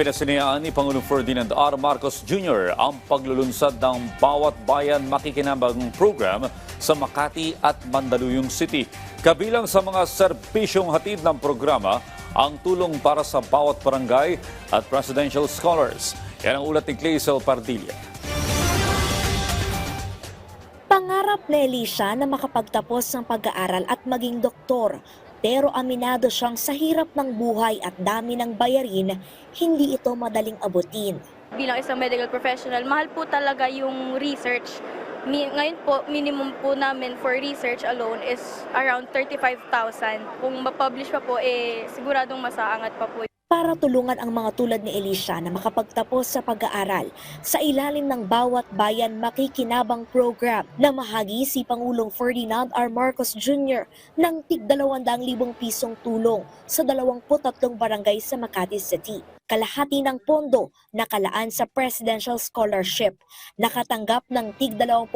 Ipinasinayaan ni Pangulong Ferdinand R. Marcos Jr. ang paglulunsad ng Bawat Bayan Makikinabang program sa Makati at Mandaluyong City. Kabilang sa mga serbisyong hatid ng programa ang tulong para sa bawat barangay at presidential scholars. Yan ang ulat ni Clazel Pardilla. Pangarap ni Elisha na makapagtapos ng pag-aaral at maging doktor. Pero aminado siyang sa hirap ng buhay at dami ng bayarin, hindi ito madaling abutin. Bilang isang medical professional, mahal po talaga yung research. Ngayon po, minimum po namin for research alone is around 35,000. Kung ma-publish pa po, siguradong masaangat pa po. Para tulungan ang mga tulad ni Elisha na makapagtapos sa pag-aaral sa ilalim ng Bawat Bayan Makikinabang program na mahagi si Pangulong Ferdinand R. Marcos Jr. ng tig-200,000 pisong tulong sa 23 barangay sa Makati City. Kalahati ng pondo nakalaan sa Presidential Scholarship. Nakatanggap ng tig-20,000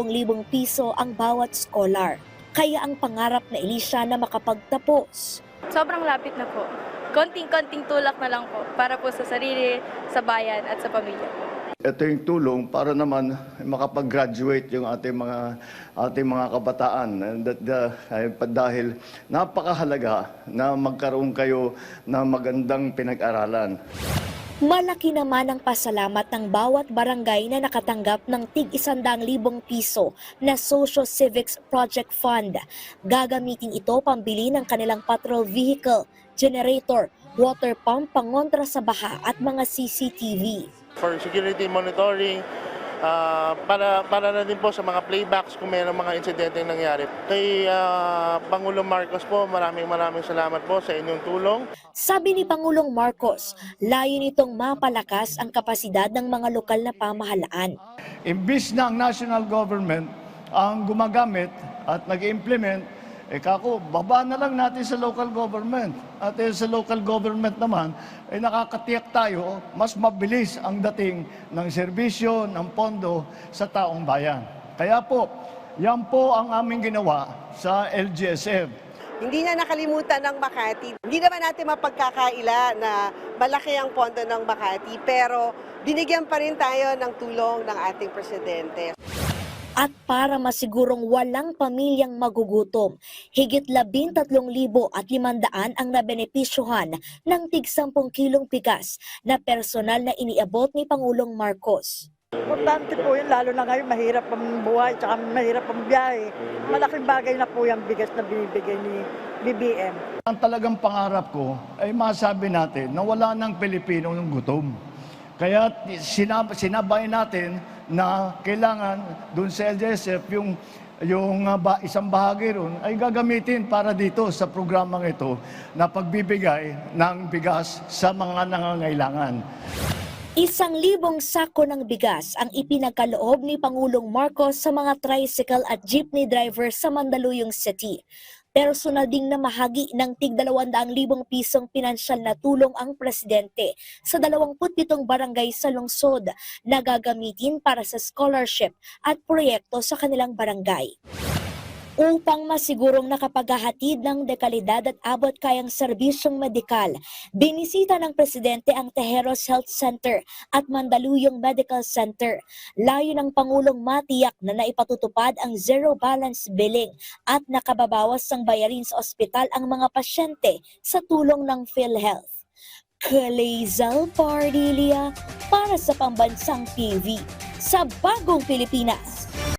piso ang bawat scholar. Kaya ang pangarap na Elisha na makapagtapos. Sobrang lapit na po. Konting-konting tulak na lang po para po sa sarili, sa bayan at sa pamilya po. Ito yung tulong para naman makapag-graduate yung ating mga kabataan. Dahil napakahalaga na magkaroon kayo ng magandang pinag-aralan. Malaki naman ang pasalamat ng bawat barangay na nakatanggap ng tig-100,000 piso na Social Civics Project Fund. Gagamitin ito pambili ng kanilang patrol vehicle, generator, water pump pangontra sa baha at mga CCTV. For security monitoring, para na din po sa mga playbacks kung mayroong mga insidente nangyari. Kay Pangulong Marcos po, maraming salamat po sa inyong tulong. Sabi ni Pangulong Marcos, layo nitong mapalakas ang kapasidad ng mga lokal na pamahalaan. Imbis na ang national government ang gumagamit at nag-implement, kako, baba na lang natin sa local government. At sa local government naman, nakakatiyak tayo, mas mabilis ang dating ng serbisyo, ng pondo sa taong bayan. Kaya po, yan po ang aming ginawa sa LGSF. Hindi na nakalimutan ng Makati. Hindi naman natin mapagkakaila na malaki ang pondo ng Makati, pero binigyan pa rin tayo ng tulong ng ating presidente. At para masigurong walang pamilyang magugutom, higit 13,500 ang nabenepisyohan ng tig-10 kilong bigas na personal na iniabot ni Pangulong Marcos. Importante po yun, lalo na ngayon mahirap ang buhay at mahirap ang biyahe. Malaking bagay na po yung bigas na binibigay ni BBM. Ang talagang pangarap ko ay masabi natin na wala ng Pilipino ng gutom. Kaya sinabay natin na kailangan doon sa LGSF yung isang bahagi ron ay gagamitin para dito sa programang ito na pagbibigay ng bigas sa mga nangangailangan. 1,000 sako ng bigas ang ipinagkaloob ni Pangulong Marcos sa mga tricycle at jeepney driver sa Mandaluyong City. Personal ding namahagi ng tig-200,000 pisong pinansyal na tulong ang presidente sa 27 barangay sa lungsod na gagamitin para sa scholarship at proyekto sa kanilang barangay. Upang masigurong nakapaghahatid ng dekalidad at abot kayang serbisyong medikal, binisita ng presidente ang Tejeros Health Center at Mandaluyong Medical Center. Layo ng Pangulong matiyak na naipatutupad ang zero balance billing at nakababawas ng bayarin sa ospital ang mga pasyente sa tulong ng PhilHealth. Clazel Pardilla para sa Pambansang TV sa Bagong Pilipinas.